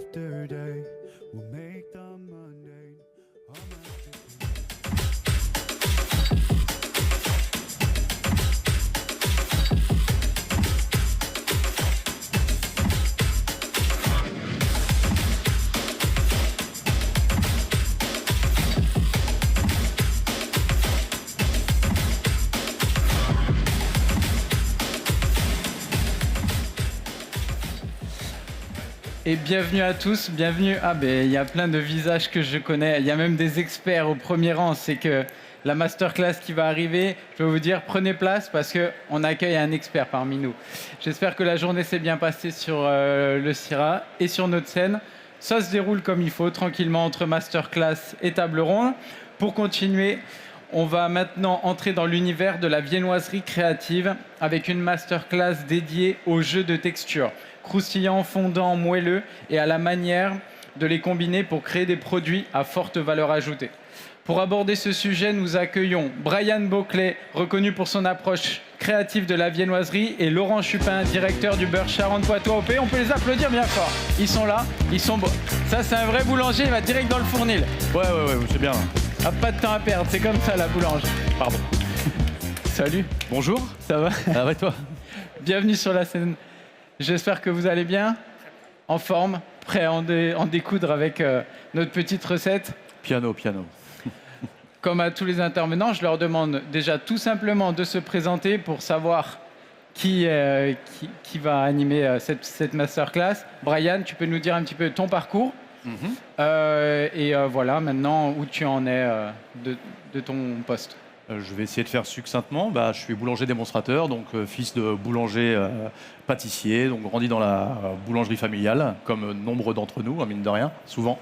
after day will make the mundane a masterpiece. Et bienvenue à tous, bienvenue. Ah ben il y a plein de visages que je connais, il y a même des experts au premier rang. C'est que la masterclass qui va arriver, je vais vous dire, prenez place parce qu'on accueille un expert parmi nous. J'espère que la journée s'est bien passée sur le CIRA et sur notre scène. Ça se déroule comme il faut, tranquillement entre masterclass et table ronde. Pour continuer, on va maintenant entrer dans l'univers de la viennoiserie créative avec une masterclass dédiée aux jeux de texture. Croustillant, fondant, moelleux et à la manière de les combiner pour créer des produits à forte valeur ajoutée. Pour aborder ce sujet, nous accueillons Brian Boclet, reconnu pour son approche créative de la viennoiserie, et Laurent Chupin, directeur du beurre Charentes-Poitou AOP. On peut les applaudir bien fort. Ils sont là, ils sont beaux. Ça, c'est un vrai boulanger, il va direct dans le fournil. Ouais, c'est bien. Ah, pas de temps à perdre, c'est comme ça la boulange. Pardon. Salut. Bonjour. Ça va? Ça va et toi? Bienvenue sur la scène. J'espère que vous allez bien, en forme, prêt à en découdre avec notre petite recette. Piano. Comme à tous les intervenants, je leur demande déjà tout simplement de se présenter pour savoir qui va animer cette masterclass. Brian, tu peux nous dire un petit peu ton parcours voilà maintenant où tu en es de ton poste. Je vais essayer de faire succinctement. Je suis boulanger démonstrateur, donc fils de boulanger pâtissier, donc grandi dans la boulangerie familiale, comme nombre d'entre nous, mine de rien, souvent.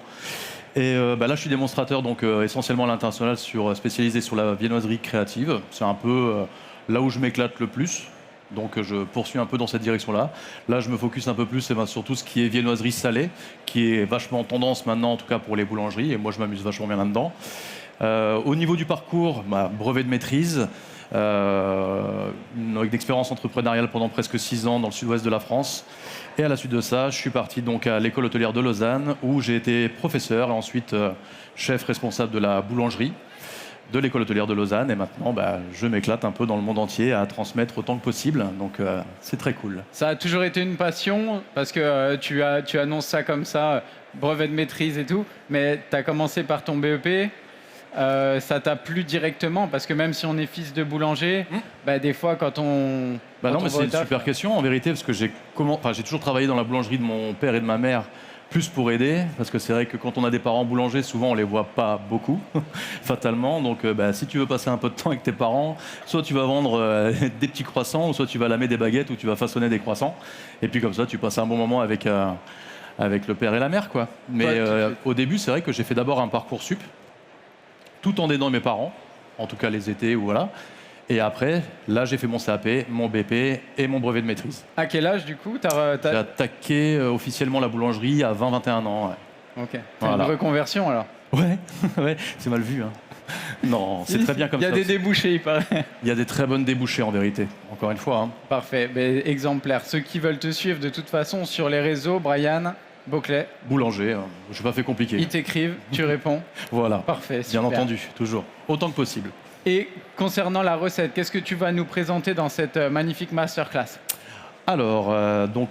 Et là, je suis démonstrateur, donc essentiellement à l'international, spécialisé sur la viennoiserie créative. C'est un peu là où je m'éclate le plus. Donc je poursuis un peu dans cette direction-là. Là, je me focus un peu plus sur tout ce qui est viennoiserie salée, qui est vachement en tendance maintenant, en tout cas pour les boulangeries. Et moi, je m'amuse vachement bien là-dedans. Au niveau du parcours, brevet de maîtrise, avec d'expérience entrepreneuriale pendant presque 6 ans dans le sud-ouest de la France. Et à la suite de ça, je suis parti donc à l'école hôtelière de Lausanne, où j'ai été professeur et ensuite chef responsable de la boulangerie de l'école hôtelière de Lausanne. Et maintenant, je m'éclate un peu dans le monde entier à transmettre autant que possible. Donc c'est très cool. Ça a toujours été une passion, parce que tu annonces ça comme ça, brevet de maîtrise et tout, mais tu as commencé par ton BEP. Ça t'a plu directement, parce que même si on est fils de boulanger, des fois quand on... non, mais c'est une super question en vérité, parce que j'ai toujours travaillé dans la boulangerie de mon père et de ma mère, plus pour aider, parce que c'est vrai que quand on a des parents boulangers, souvent on les voit pas beaucoup, fatalement. Donc si tu veux passer un peu de temps avec tes parents, soit tu vas vendre des petits croissants, ou soit tu vas lamer des baguettes, ou tu vas façonner des croissants. Et puis comme ça, tu passes un bon moment avec le père et la mère, quoi. Mais au début, c'est vrai que j'ai fait d'abord un parcours sup, tout en aidant mes parents, en tout cas les étés, ou voilà. Et après, là, j'ai fait mon CAP, mon BP et mon brevet de maîtrise. À quel âge, du coup, J'ai attaqué officiellement la boulangerie à 20-21 ans. Ouais. Ok. Voilà. Une reconversion, alors? Ouais, c'est mal vu. Hein. Non, c'est très bien comme ça. Il y a des débouchés, il paraît. Il y a des très bonnes débouchés, en vérité, encore une fois. Hein. Parfait, exemplaire. Ceux qui veulent te suivre, de toute façon, sur les réseaux, Brian Boclet. Boulanger, je n'ai pas fait compliqué. Ils t'écrivent, tu réponds. Voilà. Parfait, super. Bien entendu, toujours. Autant que possible. Et concernant la recette, qu'est-ce que tu vas nous présenter dans cette magnifique masterclass? Alors, dans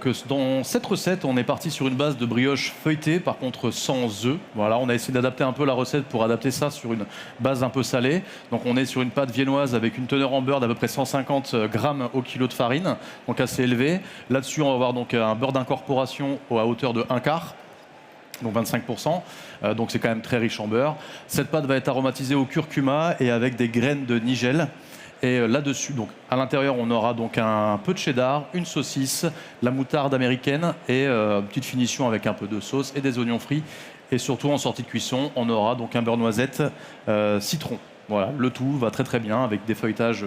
cette recette, on est parti sur une base de brioche feuilletée, par contre sans œufs. Voilà, on a essayé d'adapter un peu la recette pour adapter ça sur une base un peu salée. Donc on est sur une pâte viennoise avec une teneur en beurre d'à peu près 150 grammes au kilo de farine, donc assez élevé. Là-dessus, on va avoir donc un beurre d'incorporation à hauteur de 1/4. Donc 25%, donc c'est quand même très riche en beurre. Cette pâte va être aromatisée au curcuma et avec des graines de nigel. Et là-dessus, donc à l'intérieur, on aura donc un peu de cheddar, une saucisse, la moutarde américaine et une petite finition avec un peu de sauce et des oignons frits. Et surtout, en sortie de cuisson, on aura donc un beurre noisette citron. Voilà, le tout va très très bien avec des feuilletages,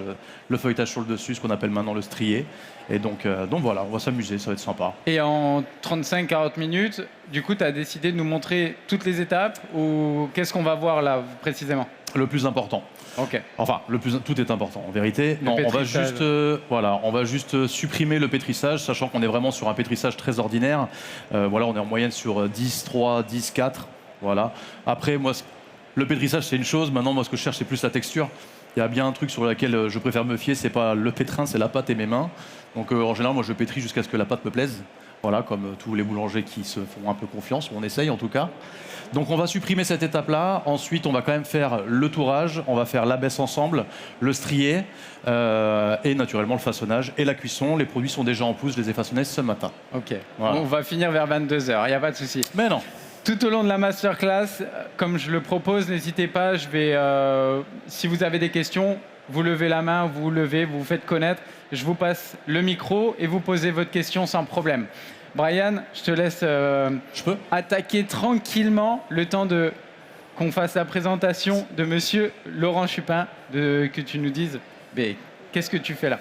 le feuilletage sur le dessus, ce qu'on appelle maintenant le strié. Et donc voilà, on va s'amuser, ça va être sympa. Et en 35-40 minutes, du coup, tu as décidé de nous montrer toutes les étapes, ou qu'est-ce qu'on va voir là précisément? le plus important. Ok. Enfin, tout est important en vérité. Non, on va juste, on va juste supprimer le pétrissage, sachant qu'on est vraiment sur un pétrissage très ordinaire. Voilà, on est en moyenne sur 10, 3, 10, 4. Voilà. Après, moi, le pétrissage, c'est une chose. Maintenant, moi, ce que je cherche, c'est plus la texture. Il y a bien un truc sur lequel je préfère me fier, c'est pas le pétrin, c'est la pâte et mes mains. Donc, en général, moi, je pétris jusqu'à ce que la pâte me plaise. Voilà, comme tous les boulangers qui se font un peu confiance, ou on essaye en tout cas. Donc on va supprimer cette étape-là. Ensuite, on va quand même faire le tourage, on va faire l'abaisse ensemble, le strié et naturellement le façonnage et la cuisson. Les produits sont déjà en pousse, je les ai façonnés ce matin. Ok. Voilà. On va finir vers 22h, il n'y a pas de souci. Mais non. Tout au long de la masterclass, comme je le propose, n'hésitez pas, si vous avez des questions, vous levez la main, vous vous faites connaître, je vous passe le micro et vous posez votre question sans problème. Brian, je te laisse attaquer tranquillement le temps qu'on fasse la présentation de monsieur Laurent Chupin, que tu nous dises, qu'est-ce que tu fais là?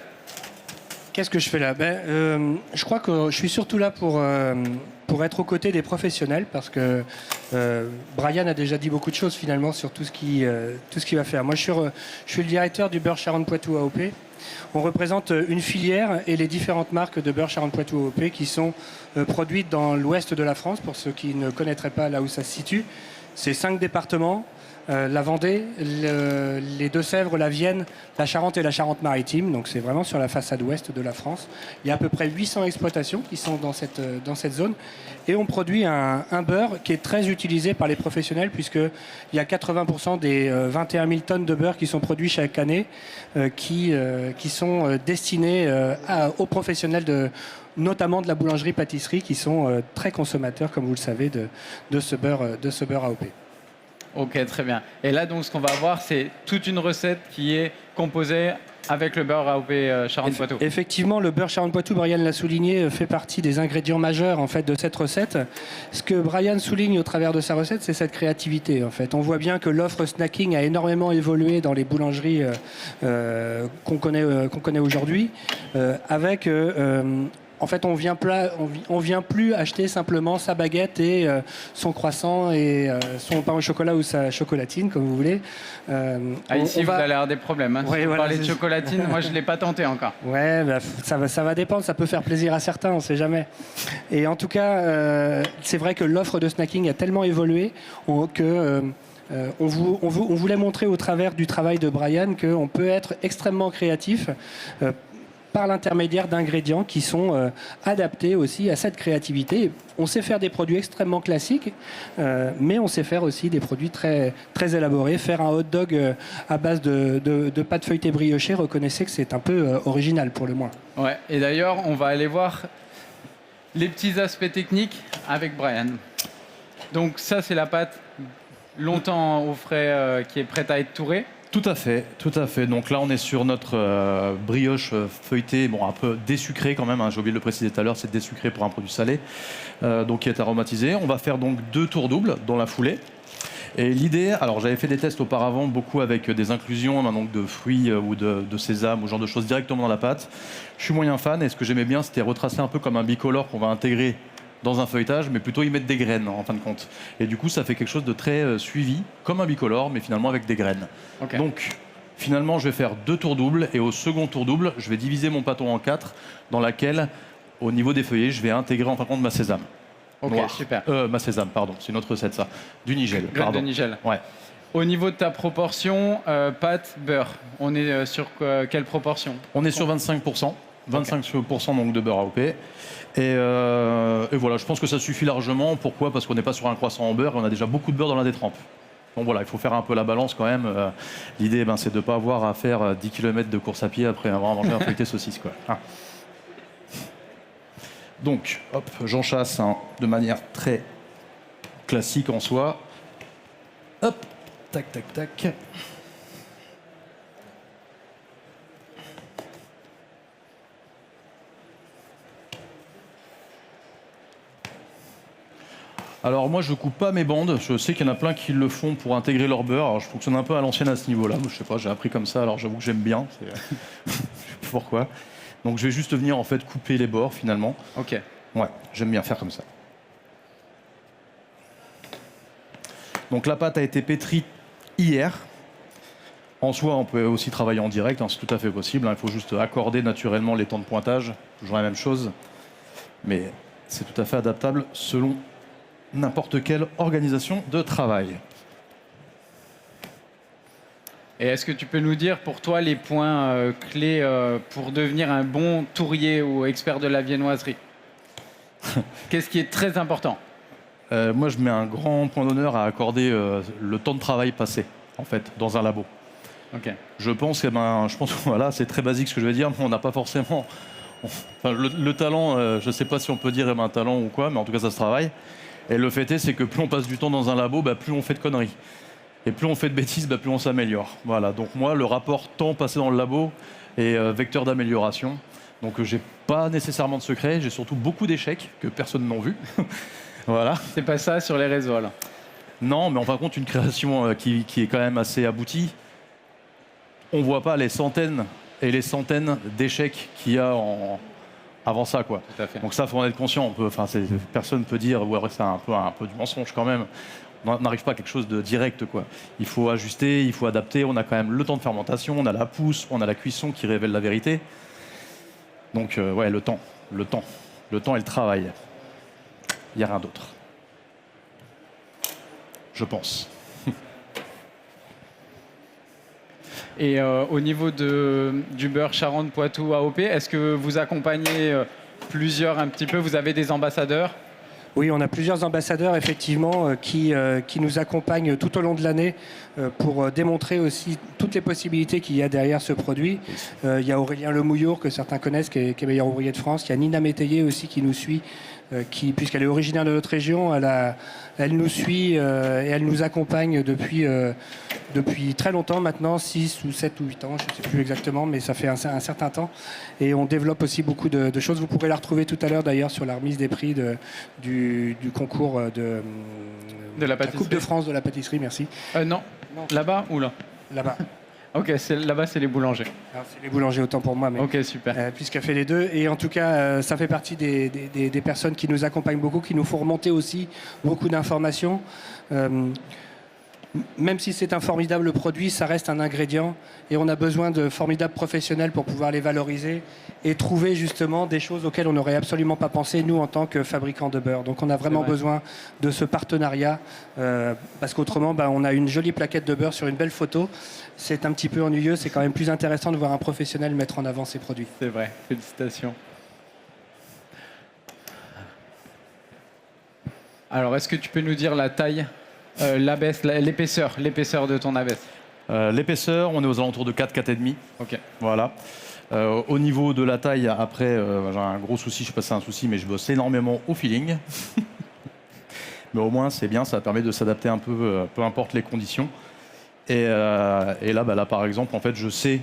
Qu'est-ce que je fais là? Je crois que je suis surtout là pour être aux côtés des professionnels parce que Brian a déjà dit beaucoup de choses finalement sur tout ce qu'il va faire. Moi, je suis le directeur du beurre Charentes-Poitou AOP. On représente une filière et les différentes marques de beurre Charentes-Poitou AOP qui sont produites dans l'ouest de la France, pour ceux qui ne connaîtraient pas là où ça se situe. C'est 5 départements. La Vendée, les Deux-Sèvres, la Vienne, la Charente et la Charente-Maritime. Donc c'est vraiment sur la façade ouest de la France. Il y a à peu près 800 exploitations qui sont dans cette zone. Et on produit un beurre qui est très utilisé par les professionnels puisqu'il y a 80% des 21 000 tonnes de beurre qui sont produits chaque année qui sont destinés aux professionnels notamment de la boulangerie-pâtisserie qui sont très consommateurs, comme vous le savez, de ce beurre AOP. Ok, très bien. Et là, donc, ce qu'on va voir, c'est toute une recette qui est composée avec le beurre AOP Charentes-Poitou. Effectivement, le beurre Charentes-Poitou, Brian l'a souligné, fait partie des ingrédients majeurs en fait de cette recette. Ce que Brian souligne au travers de sa recette, c'est cette créativité. En fait, on voit bien que l'offre snacking a énormément évolué dans les boulangeries qu'on connaît aujourd'hui, avec en fait, on vient plus acheter simplement sa baguette et son croissant et son pain au chocolat ou sa chocolatine, comme vous voulez. Ici, vous allez avoir des problèmes. Si vous parlez de chocolatine, moi, je ne l'ai pas tenté encore. Ouais, ça va dépendre. Ça peut faire plaisir à certains, on ne sait jamais. Et en tout cas, c'est vrai que l'offre de snacking a tellement évolué que... on voulait montrer au travers du travail de Brian qu'on peut être extrêmement créatif par l'intermédiaire d'ingrédients qui sont adaptés aussi à cette créativité. On sait faire des produits extrêmement classiques, mais on sait faire aussi des produits très, très élaborés. Faire un hot dog à base de pâte feuilletée briochée, reconnaissez que c'est un peu original pour le moins. Ouais, et d'ailleurs, on va aller voir les petits aspects techniques avec Brian. Donc ça, c'est la pâte longtemps au frais qui est prête à être tourée. Tout à fait, tout à fait. Donc là, on est sur notre brioche feuilletée, bon, un peu désucrée quand même, hein, j'ai oublié de le préciser tout à l'heure, c'est désucré pour un produit salé, donc qui est aromatisé. On va faire donc 2 tours doubles dans la foulée. Et l'idée, alors j'avais fait des tests auparavant, beaucoup avec des inclusions donc de fruits ou de sésame ou ce genre de choses directement dans la pâte. Je suis moyen fan et ce que j'aimais bien, c'était retracer un peu comme un bicolore qu'on va intégrer dans un feuilletage, mais plutôt y mettre des graines en fin de compte. Et du coup, ça fait quelque chose de très suivi, comme un bicolore, mais finalement avec des graines. Okay. Donc, finalement, je vais faire 2 tours doubles, et au second tour double, je vais diviser mon pâton en 4, dans laquelle, au niveau des feuillets, je vais intégrer en fin de compte ma sésame. Ok, noire. super. Ma sésame, pardon, c'est une autre recette, ça. Du nigel, Graines pardon. de nigel. Ouais. Au niveau de ta proportion, pâte, beurre, on est sur quelle proportion? On est sur 25%. 25% donc de beurre AOP. Et voilà, je pense que ça suffit largement. Pourquoi? Parce qu'on n'est pas sur un croissant en beurre et on a déjà beaucoup de beurre dans la détrempe. Donc voilà, il faut faire un peu la balance quand même. L'idée, c'est de ne pas avoir à faire 10 km de course à pied après avoir mangé un feuilleté saucisse, quoi. Ah. Donc, hop, j'enchasse de manière très classique en soi. Hop, tac, tac, tac. Alors moi je coupe pas mes bandes, je sais qu'il y en a plein qui le font pour intégrer leur beurre, alors je fonctionne un peu à l'ancienne à ce niveau-là, je sais pas, j'ai appris comme ça, alors j'avoue que j'aime bien, je sais pas pourquoi. Donc je vais juste venir en fait couper les bords finalement. Ok. Ouais, j'aime bien faire comme ça. Donc la pâte a été pétrie hier, En soi, on peut aussi travailler en direct, hein, c'est tout à fait possible. Hein, il faut juste accorder naturellement les temps de pointage, toujours la même chose. Mais c'est tout à fait adaptable selon n'importe quelle organisation de travail. Et est-ce que tu peux nous dire pour toi les points clés pour devenir un bon tourier ou expert de la viennoiserie? Qu'est-ce qui est très important? Moi, je mets un grand point d'honneur à accorder le temps de travail passé, en fait, dans un labo. Ok. Je pense que voilà, c'est très basique ce que je vais dire, mais on n'a pas forcément... Enfin, le talent, je ne sais pas si on peut dire un talent ou quoi, mais en tout cas, ça se travaille. Et le fait est, c'est que plus on passe du temps dans un labo, plus on fait de conneries. Et plus on fait de bêtises, plus on s'améliore. Voilà, donc moi, le rapport temps passé dans le labo est vecteur d'amélioration. Donc j'ai pas nécessairement de secret, j'ai surtout beaucoup d'échecs que personne n'a vu. Voilà. C'est pas ça sur les réseaux alors? Non, mais en fin de compte, une création qui est quand même assez aboutie, on voit pas les centaines et les centaines d'échecs qu'il y a avant ça, quoi. Tout à fait. Donc ça, faut en être conscient. Personne ne peut dire, ou alors c'est un peu du mensonge quand même. On n'arrive pas à quelque chose de direct, quoi. Il faut ajuster, il faut adapter. On a quand même le temps de fermentation, on a la pousse, on a la cuisson qui révèle la vérité. Donc ouais, le temps et le travail. Il n'y a rien d'autre. Je pense. Et au niveau du beurre Charente Poitou AOP, est-ce que vous accompagnez plusieurs un petit peu? Vous avez des ambassadeurs? Oui, on a plusieurs ambassadeurs, effectivement, qui nous accompagnent tout au long de l'année pour démontrer aussi toutes les possibilités qu'il y a derrière ce produit. Il y a Aurélien Lemouillour, que certains connaissent, qui est meilleur ouvrier de France. Il y a Nina Métayer aussi qui nous suit, puisqu'elle est originaire de notre région. Elle nous suit et elle nous accompagne depuis très longtemps maintenant, 6 ou 7 ou 8 ans, je ne sais plus exactement, mais ça fait un certain temps. Et on développe aussi beaucoup de choses. Vous pourrez la retrouver tout à l'heure d'ailleurs sur la remise des prix du concours de la pâtisserie. Coupe de France de la pâtisserie, merci. Non, là-bas ou là? Là-bas. Ok, là-bas c'est les boulangers. Alors, c'est les boulangers autant pour moi, mais Ok, super. puisqu'elle fait les deux. Et en tout cas, ça fait partie des personnes qui nous accompagnent beaucoup, qui nous font remonter aussi beaucoup d'informations. Même si c'est un formidable produit, ça reste un ingrédient et on a besoin de formidables professionnels pour pouvoir les valoriser et trouver justement des choses auxquelles on n'aurait absolument pas pensé, nous, en tant que fabricants de beurre. Donc on a vraiment besoin de ce partenariat parce qu'autrement, on a une jolie plaquette de beurre sur une belle photo. C'est un petit peu ennuyeux, c'est quand même plus intéressant de voir un professionnel mettre en avant ses produits. C'est vrai, félicitations. Alors, est-ce que tu peux nous dire la taille, l'épaisseur de ton abaisse? L'épaisseur, on est aux alentours de 4, 4,5. Ok. Voilà. Au niveau de la taille, après, j'ai un gros souci, je sais pas si c'est un souci, mais je bosse énormément au feeling. Mais au moins, c'est bien, ça permet de s'adapter un peu, peu importe les conditions. Et là, par exemple, en fait, je sais,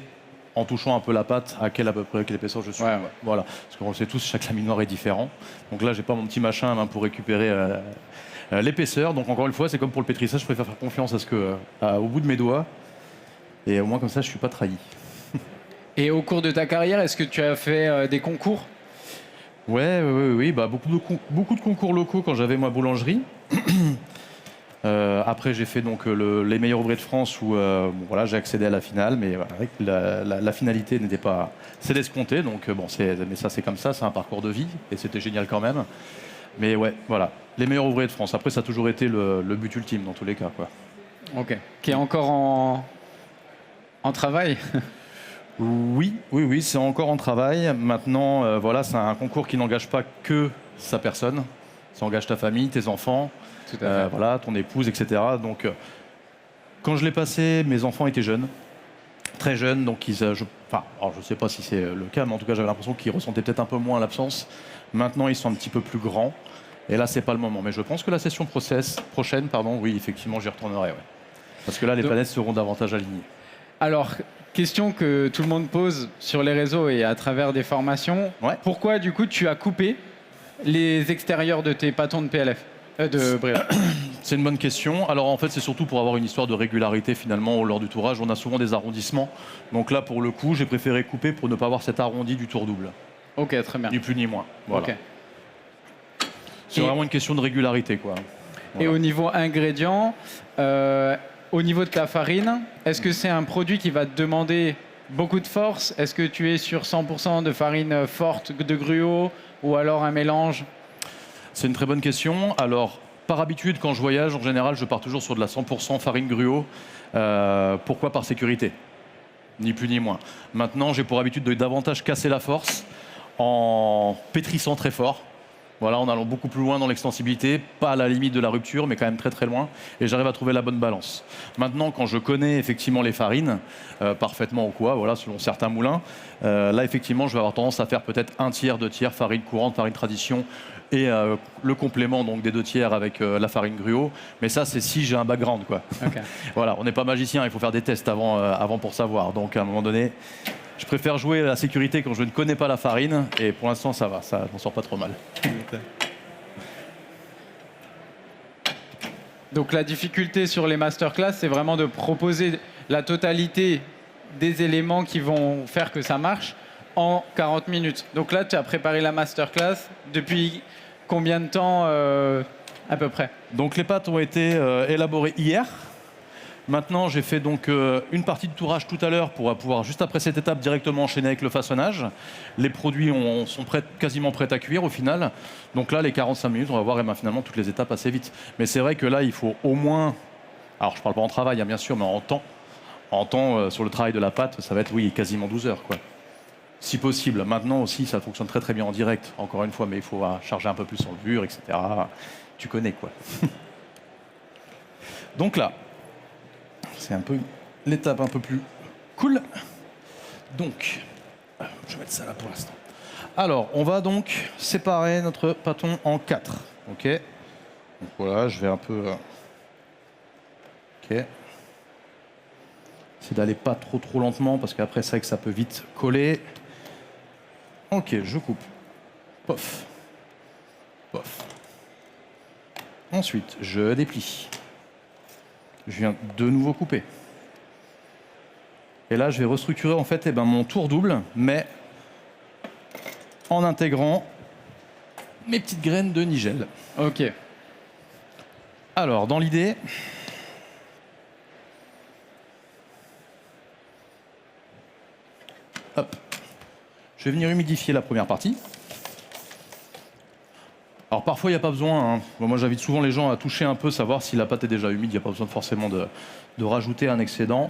en touchant un peu la pâte, à peu près quelle épaisseur je suis. Ouais. Voilà. Parce qu'on sait tous, chaque laminoir est différent. Donc là, j'ai pas mon petit machin pour récupérer l'épaisseur. Donc encore une fois, c'est comme pour le pétrissage, je préfère faire confiance au bout de mes doigts. Et au moins, comme ça, je suis pas trahi. Et au cours de ta carrière, est-ce que tu as fait des concours? Oui. Beaucoup de concours locaux quand j'avais ma boulangerie. Après, j'ai fait donc les meilleurs ouvriers de France où j'ai accédé à la finale, mais la finalité n'était pas... C'est l'escompté, donc mais ça c'est comme ça, c'est un parcours de vie, et c'était génial quand même. Mais ouais, voilà, les meilleurs ouvriers de France. Après, ça a toujours été le but ultime dans tous les cas, quoi. Ok. Qui est encore en travail? Oui, c'est encore en travail. Maintenant, c'est un concours qui n'engage pas que sa personne. Ça engage ta famille, tes enfants, ton épouse, etc. Donc, quand je l'ai passé, mes enfants étaient jeunes, très jeunes. Donc, je ne sais pas si c'est le cas, mais en tout cas, j'avais l'impression qu'ils ressentaient peut-être un peu moins l'absence. Maintenant, ils sont un petit peu plus grands. Et là, c'est pas le moment. Mais je pense que la session prochaine, oui, effectivement, j'y retournerai. Ouais. Parce que là, les planètes seront davantage alignées. Alors, question que tout le monde pose sur les réseaux et à travers des formations. Ouais. Pourquoi, du coup, tu as coupé les extérieurs de tes pâtons de PLF de brioche? C'est une bonne question. Alors, en fait, c'est surtout pour avoir une histoire de régularité, finalement, lors du tourage. On a souvent des arrondissements. Donc là, pour le coup, j'ai préféré couper pour ne pas avoir cet arrondi du tour double. Ok, très bien. Ni plus ni moins. Voilà. Okay. C'est vraiment une question de régularité, quoi. Voilà. Et au niveau ingrédients, au niveau de ta farine, est-ce que c'est un produit qui va te demander beaucoup de force? Est-ce que tu es sur 100% de farine forte de gruau ou alors un mélange? C'est une très bonne question. Alors, par habitude, quand je voyage, en général, je pars toujours sur de la 100% farine gruau. Pourquoi? Par sécurité. Ni plus ni moins. Maintenant, j'ai pour habitude de davantage casser la force en pétrissant très fort. Voilà, en allant beaucoup plus loin dans l'extensibilité, pas à la limite de la rupture, mais quand même très très loin, et j'arrive à trouver la bonne balance. Maintenant, quand je connais effectivement les farines, parfaitement ou quoi, voilà, selon certains moulins, là effectivement, je vais avoir tendance à faire peut-être 1/3, 2/3 farine courante, farine tradition, et le complément donc des 2/3 avec la farine gruau. Mais ça, c'est si j'ai un background, quoi. Okay. Voilà, on n'est pas magicien, il faut faire des tests avant pour savoir. Donc à un moment donné, je préfère jouer à la sécurité quand je ne connais pas la farine, et pour l'instant ça va, ça, je m'en sors pas trop mal. Donc la difficulté sur les masterclass, c'est vraiment de proposer la totalité des éléments qui vont faire que ça marche en 40 minutes. Donc là, tu as préparé la masterclass depuis combien de temps à peu près? Donc les pâtes ont été élaborées hier. Maintenant, j'ai fait donc une partie de tourage tout à l'heure pour pouvoir, juste après cette étape, directement enchaîner avec le façonnage. Les produits sont quasiment prêts à cuire au final. Donc là, les 45 minutes, on va voir finalement toutes les étapes assez vite. Mais c'est vrai que là, il faut au moins... Alors, je ne parle pas en travail, hein, bien sûr, mais en temps sur le travail de la pâte, ça va être, oui, quasiment 12 heures, quoi. Si possible. Maintenant aussi, ça fonctionne très très bien en direct, encore une fois, mais il faut charger un peu plus sur le bure, etc. Tu connais, quoi. Donc là... C'est un peu l'étape un peu plus cool. Donc, je vais mettre ça là pour l'instant. Alors, on va donc séparer notre pâton en 4. Ok. Donc voilà, je vais un peu. Ok. C'est d'aller pas trop lentement parce qu'après c'est vrai que ça peut vite coller. Ok, je coupe. Pof. Pof. Ensuite, je déplie. Je viens de nouveau couper. Et là, je vais restructurer en fait mon tour double, mais en intégrant mes petites graines de nigel. Ok. Alors, dans l'idée, hop, je vais venir humidifier la première partie. Alors parfois il n'y a pas besoin, hein. Moi j'invite souvent les gens à toucher un peu, savoir si la pâte est déjà humide, il n'y a pas besoin forcément de rajouter un excédent.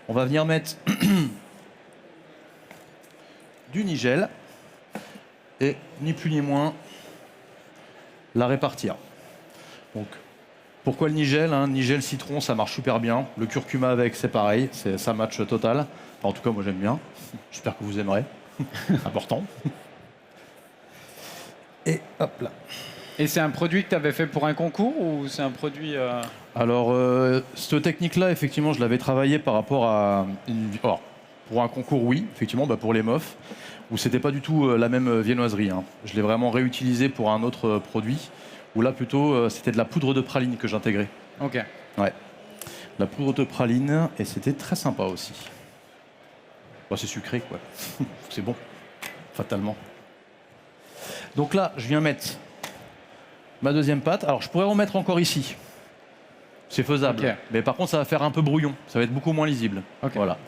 On va venir mettre du nigel et ni plus ni moins la répartir. Donc pourquoi le nigel, hein? Nigel citron ça marche super bien, le curcuma avec c'est pareil, ça match total. Enfin, en tout cas moi j'aime bien, j'espère que vous aimerez, important. Et hop là. Et c'est un produit que tu avais fait pour un concours ou c'est un produit... Alors, cette technique-là, effectivement, je l'avais travaillée par rapport à... pour un concours, oui, effectivement, pour les MOF, où c'était pas du tout la même viennoiserie, hein. Je l'ai vraiment réutilisé pour un autre produit, où là, plutôt, c'était de la poudre de praline que j'intégrais. Ok. Ouais. La poudre de praline, et c'était très sympa aussi. Bon, c'est sucré, quoi. C'est bon, fatalement. Donc là, je viens mettre ma deuxième pâte. Alors, je pourrais en mettre encore ici. C'est faisable. Okay. Mais par contre, ça va faire un peu brouillon. Ça va être beaucoup moins lisible. Okay. Voilà.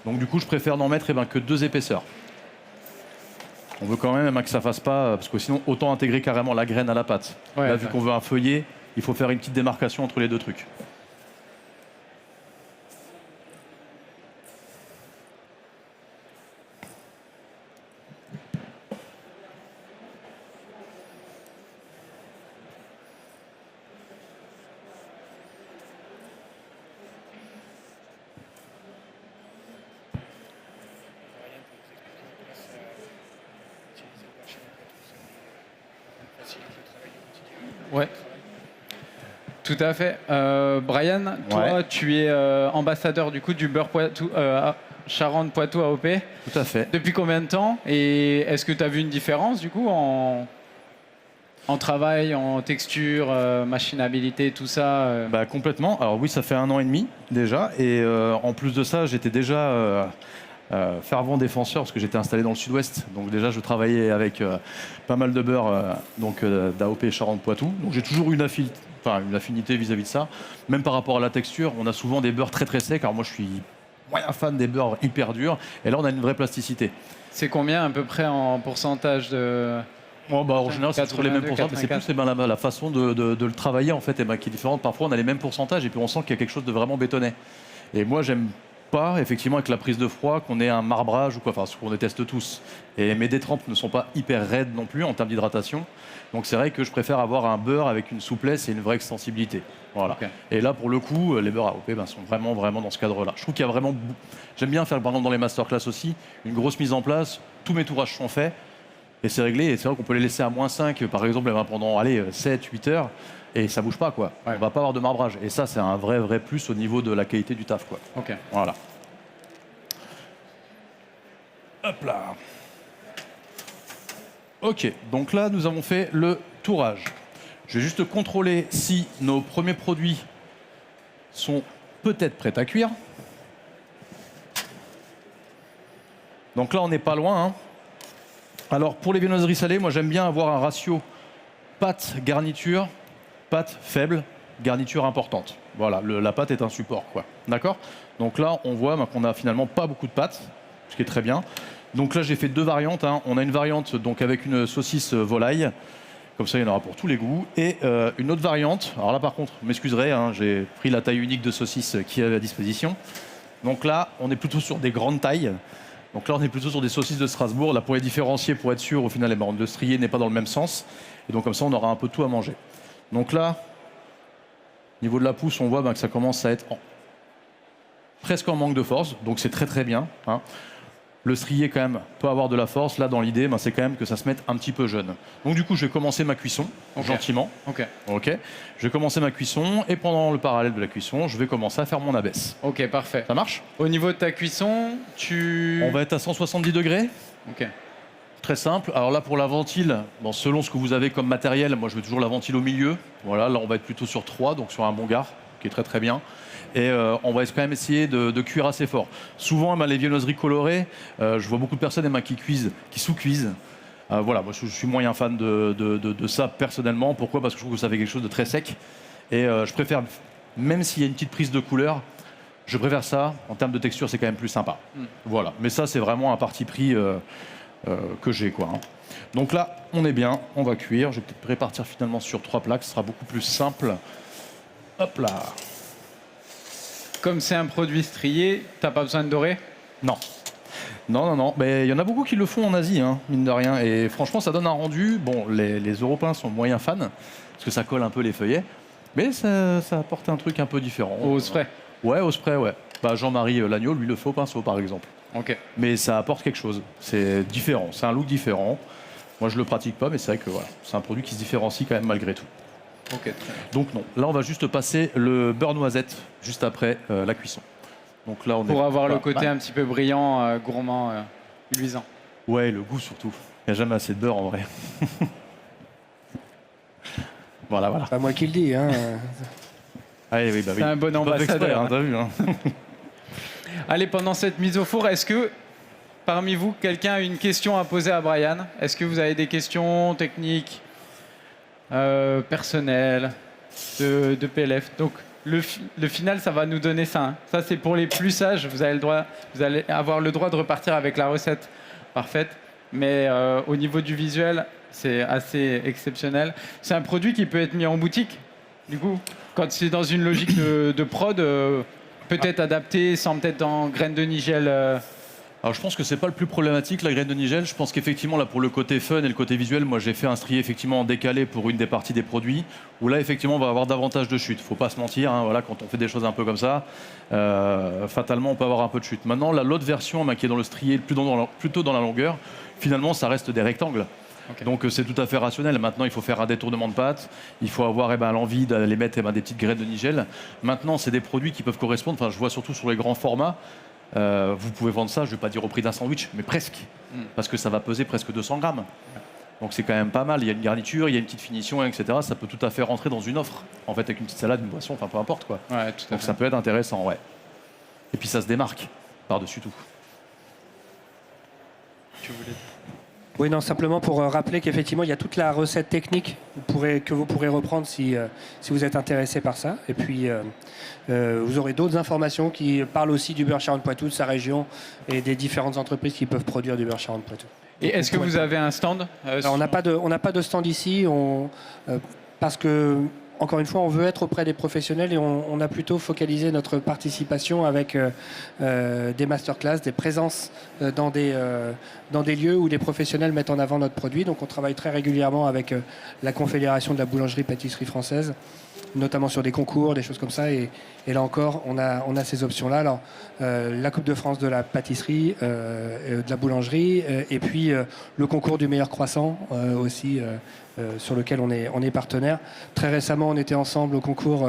Donc du coup, je préfère n'en mettre que 2 épaisseurs. On veut quand même que ça fasse pas... Parce que sinon, autant intégrer carrément la graine à la pâte. Ouais, là, vu qu'on veut un feuillet, il faut faire une petite démarcation entre les deux trucs. Ouais, tout à fait. Brian, toi, tu es ambassadeur du coup du beurre Poitou, Charentes-Poitou AOP. Tout à fait. Depuis combien de temps? Et est-ce que tu as vu une différence du coup en travail, en texture, machinabilité, tout ça Complètement. Alors oui, ça fait 1 an et demi déjà. Et en plus de ça, j'étais déjà fervent défenseur parce que j'étais installé dans le sud-ouest. Donc déjà, je travaillais avec pas mal de beurre d'AOP Charente-Poitou. Donc j'ai toujours une affinité vis-à-vis de ça. Même par rapport à la texture, on a souvent des beurres très très secs. Alors moi, je suis moyen fan des beurres hyper durs. Et là, on a une vraie plasticité. C'est combien à peu près en pourcentage de... En général, c'est sur les mêmes 82, pourcentages, mais c'est 84. plus la façon de le travailler en fait, qui est différente. Parfois, on a les mêmes pourcentages et puis on sent qu'il y a quelque chose de vraiment bétonné. Et moi, j'aime pas, effectivement, avec la prise de froid, qu'on ait un marbrage ou quoi, enfin, ce qu'on déteste tous. Et mes détrempes ne sont pas hyper raides non plus en termes d'hydratation. Donc c'est vrai que je préfère avoir un beurre avec une souplesse et une vraie extensibilité. Voilà. Ok. Et là, pour le coup, les beurres AOP sont vraiment dans ce cadre-là. Je trouve qu'il y a vraiment... J'aime bien faire, par exemple, dans les masterclass aussi, une grosse mise en place. Tous mes tourages sont faits. Et c'est réglé, et c'est vrai qu'on peut les laisser à -5, par exemple, pendant 7-8 heures, et ça bouge pas, quoi. Ouais. On va pas avoir de marbrage. Et ça, c'est un vrai plus au niveau de la qualité du taf, quoi. Ok. Voilà. Hop là. Ok, donc là, nous avons fait le tourage. Je vais juste contrôler si nos premiers produits sont peut-être prêts à cuire. Donc là, on n'est pas loin, hein. Alors, pour les viennoiseries salées, moi, j'aime bien avoir un ratio pâte-garniture, pâte faible, garniture importante. Voilà, la pâte est un support, quoi. D'accord? Donc là, on voit qu'on n'a finalement pas beaucoup de pâte, ce qui est très bien. Donc là, j'ai fait 2 variantes, hein. On a une variante donc, avec une saucisse volaille, comme ça, il y en aura pour tous les goûts. Et une autre variante, alors là, par contre, vous m'excuserez, hein, j'ai pris la taille unique de saucisse qui est à disposition. Donc là, on est plutôt sur des grandes tailles. Donc là, on est plutôt sur des saucisses de Strasbourg. Là, pour les différencier, pour être sûr, au final, le strié n'est pas dans le même sens. Et donc, comme ça, on aura un peu tout à manger. Donc là, au niveau de la pousse, on voit que ça commence à être presque en manque de force. Donc, c'est très, très bien, hein. Le strié, quand même, peut avoir de la force. Là, dans l'idée, c'est quand même que ça se mette un petit peu jeune. Donc, du coup, je vais commencer ma cuisson, gentiment. Ok. Ok. Je vais commencer ma cuisson. Et pendant le parallèle de la cuisson, je vais commencer à faire mon abaisse. Ok, parfait. Ça marche? Au niveau de ta cuisson, On va être à 170 degrés. Ok. Très simple. Alors là, pour la ventile, selon ce que vous avez comme matériel, moi je mets toujours la ventile au milieu. Voilà, là on va être plutôt sur 3, donc sur un bon gars, qui est très très bien. Et on va quand même essayer de cuire assez fort. Souvent, les viennoiseries colorées, je vois beaucoup de personnes qui sous-cuisent. Voilà, moi je suis moyen fan de ça personnellement. Pourquoi? Parce que je trouve que ça fait quelque chose de très sec. Et je préfère, même s'il y a une petite prise de couleur, je préfère ça. En termes de texture, c'est quand même plus sympa. Voilà, mais ça c'est vraiment un parti pris que j'ai, quoi, hein. Donc là, on est bien, on va cuire. Je vais peut-être répartir finalement sur 3 plaques, ce sera beaucoup plus simple. Hop là. Comme c'est un produit strié, t'as pas besoin de dorer? Non. Non. Mais il y en a beaucoup qui le font en Asie, hein, mine de rien. Et franchement, ça donne un rendu. Bon, les Européens sont moyens fans, parce que ça colle un peu les feuillets. Mais ça apporte un truc un peu différent. Au spray? Ouais, au spray, ouais. Jean-Marie Lagneau, lui, le fait au pinceau, par exemple. Ok. Mais ça apporte quelque chose. C'est différent, c'est un look différent. Moi, je le pratique pas, mais c'est vrai que voilà, c'est un produit qui se différencie quand même malgré tout. Ok, très bien. Donc non, là, on va juste passer le beurre noisette juste après la cuisson. Donc là, on Pour avoir le voilà. côté un petit peu brillant, gourmand, luisant. Ouais, le goût surtout. Il n'y a jamais assez de beurre en vrai. Voilà. Pas moi qui le dis, hein. Ah, oui, C'est un bon Pas fait exprès, ambassadeur. hein, t'as vu, hein. Allez, pendant cette mise au four, est-ce que parmi vous, quelqu'un a une question à poser à Brian? Est-ce que vous avez des questions techniques, personnelles, de PLF? Donc, le final, ça va nous donner ça, hein. Ça, c'est pour les plus sages. Vous allez avoir le droit de repartir avec la recette parfaite. Mais au niveau du visuel, c'est assez exceptionnel. C'est un produit qui peut être mis en boutique, du coup, quand c'est dans une logique de prod, peut-être adapté, sans peut-être en graines de nigel. Alors je pense que c'est pas le plus problématique, la graine de nigel. Je pense qu'effectivement là pour le côté fun et le côté visuel, moi j'ai fait un strié effectivement en décalé pour une des parties des produits où là effectivement on va avoir davantage de chute. Faut pas se mentir, hein, voilà, quand on fait des choses un peu comme ça, fatalement on peut avoir un peu de chute. Maintenant l'autre version qui est dans le strié plutôt dans la longueur, finalement ça reste des rectangles. Okay. Donc c'est tout à fait rationnel. Maintenant il faut faire un détournement de pâte, il faut avoir l'envie d'aller mettre des petites graines de nigel. Maintenant c'est des produits qui peuvent correspondre, enfin je vois surtout sur les grands formats. Vous pouvez vendre ça, je ne vais pas dire au prix d'un sandwich, mais presque. Parce que ça va peser presque 200 grammes. Donc c'est quand même pas mal. Il y a une garniture, il y a une petite finition, etc. Ça peut tout à fait rentrer dans une offre. En fait, avec une petite salade, une boisson, enfin peu importe quoi. Ouais, tout à Donc fait. ça peut être intéressant, ouais. Et puis ça se démarque par-dessus tout. tu voulais dire. Oui, non, simplement pour rappeler qu'effectivement, il y a toute la recette technique que vous pourrez reprendre si vous êtes intéressé par ça. Et puis, vous aurez d'autres informations qui parlent aussi du beurre Charentes-Poitou, de sa région et des différentes entreprises qui peuvent produire du beurre Charentes-Poitou. Et est-ce que vous avez un stand Alors, on n'a pas de stand ici parce que, encore une fois, on veut être auprès des professionnels et on a plutôt focalisé notre participation avec des masterclass, des présences dans des lieux où les professionnels mettent en avant notre produit. Donc on travaille très régulièrement avec la Confédération de la boulangerie-pâtisserie française, notamment sur des concours, des choses comme ça. Et là encore, on a ces options-là. Alors, la Coupe de France de la pâtisserie, de la boulangerie, et puis le concours du meilleur croissant aussi, sur lequel on est partenaire. Très récemment, on était ensemble au concours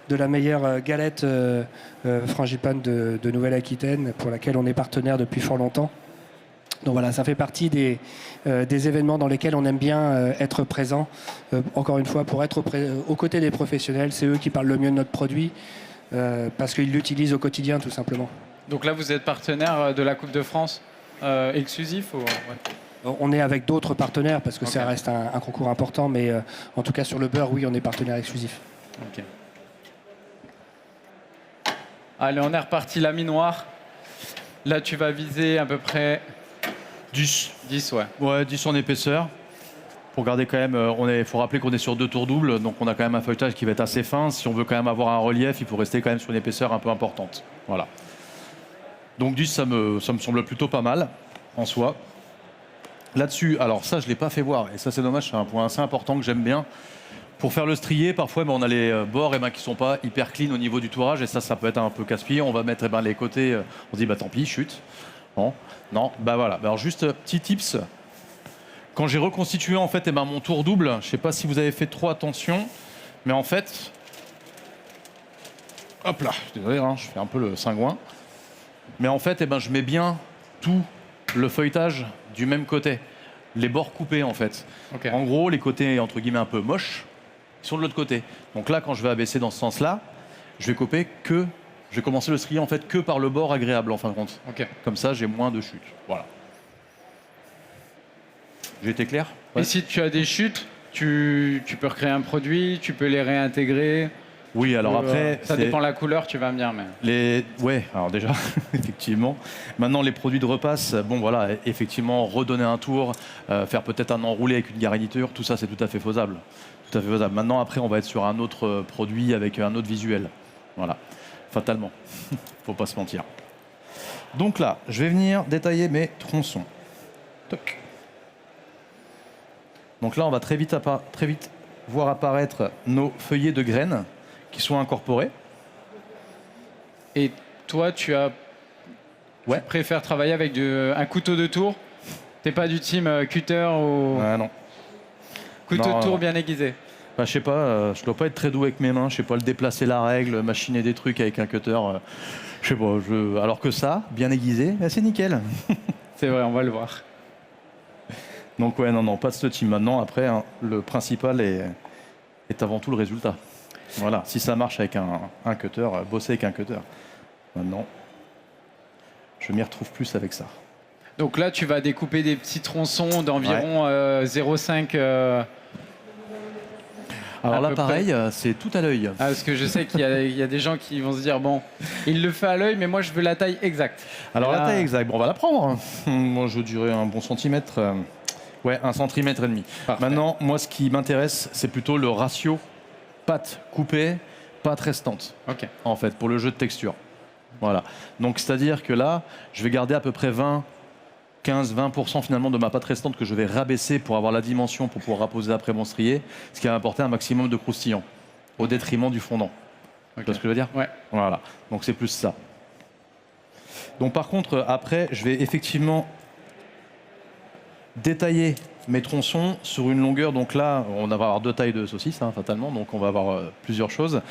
de la meilleure galette frangipane de Nouvelle-Aquitaine, pour laquelle on est partenaire depuis fort longtemps. Donc voilà, ça fait partie des événements dans lesquels on aime bien être présent. Encore une fois, pour être aux côtés des professionnels, c'est eux qui parlent le mieux de notre produit, parce qu'ils l'utilisent au quotidien, tout simplement. Donc là, vous êtes partenaire de la Coupe de France exclusif ou... ouais. On est avec d'autres partenaires, parce que Ok. ça reste un concours important, mais en tout cas sur le beurre, oui, on est partenaire exclusif. Ok. Allez, on est reparti, la minoire. Là, tu vas viser à peu près 10. 10, ouais. Ouais, 10 en épaisseur. Pour garder quand même, il faut rappeler qu'on est sur 2 tours doubles, donc on a quand même un feuilletage qui va être assez fin. Si on veut quand même avoir un relief, il faut rester quand même sur une épaisseur un peu importante. Voilà. Donc 10, ça me semble plutôt pas mal en soi. Là-dessus, alors ça, je ne l'ai pas fait voir, et ça c'est dommage, c'est un point assez important que j'aime bien. Pour faire le strié, parfois on a les bords qui ne sont pas hyper clean au niveau du tourage, et ça peut être un peu casse-pied. On va mettre les côtés, on se dit bah tant pis, chute. Bon, non, bah voilà. Alors juste petit tips. Quand j'ai reconstitué en fait mon tour double, je ne sais pas si vous avez fait trop attention, mais en fait, hop là, désolé, hein, je fais un peu le cingouin. Mais en fait, je mets bien tout le feuilletage du même côté, les bords coupés en fait. Ok. En gros, les côtés entre guillemets un peu moches, ils sont de l'autre côté. Donc là, quand je vais abaisser dans ce sens-là, je vais commencer le strier en fait que par le bord agréable en fin de compte. Ok. Comme ça, j'ai moins de chutes. Voilà. J'ai été clair? Ouais. Et si tu as des chutes, tu peux recréer un produit, tu peux les réintégrer. Oui, alors après, ça dépend de la couleur, tu vas me dire. Mais... Ouais, alors déjà, effectivement. Maintenant, les produits de repasse, bon voilà, effectivement, redonner un tour, faire peut-être un enroulé avec une garniture, tout ça, c'est tout à fait faisable. Tout à fait faisable. Maintenant, après, on va être sur un autre produit avec un autre visuel. Voilà, fatalement. Faut pas se mentir. Donc là, je vais venir détailler mes tronçons. Toc. Donc là, on va très vite voir apparaître nos feuillets de graines qui sont incorporés. Et toi, tu préfères travailler avec un couteau de tour? T'es pas du team cutter ou Non. couteau Non, de tour non. bien aiguisé? Bah, je sais pas, je dois pas être très doué avec mes mains, je sais pas le déplacer la règle, machiner des trucs avec un cutter. Je sais pas, alors que ça, bien aiguisé, bah, c'est nickel. C'est vrai, on va le voir. Donc ouais, non, pas de ce team. Maintenant, après, hein, le principal est avant tout le résultat. Voilà, si ça marche avec un cutter, bosser avec un cutter. Maintenant, je m'y retrouve plus avec ça. Donc là, tu vas découper des petits tronçons d'environ 0,5. Alors à là, peu pareil, c'est tout à l'œil. Ah, parce que je sais qu'il y a des gens qui vont se dire, bon, il le fait à l'œil, mais moi, je veux la taille exacte. Alors Et là- la taille exacte, bon, on va la prendre. Hein. Moi, je dirais un bon centimètre. Ouais, 1,5 centimètre. Parfait. Maintenant, moi, ce qui m'intéresse, c'est plutôt le ratio pâte coupée, pâte restante, Ok. en fait, pour le jeu de texture. Voilà. Donc, c'est-à-dire que là, je vais garder à peu près 15-20% finalement de ma pâte restante que je vais rabaisser pour avoir la dimension pour pouvoir apposer après mon strié, ce qui va apporter un maximum de croustillant, au détriment du fondant. Ok. Tu vois ce que je veux dire? Ouais. Voilà. Donc, c'est plus ça. Donc, par contre, après, je vais effectivement détailler mes tronçons sur une longueur. Donc là, on va avoir 2 tailles de saucisses, hein, fatalement. Donc on va avoir plusieurs choses.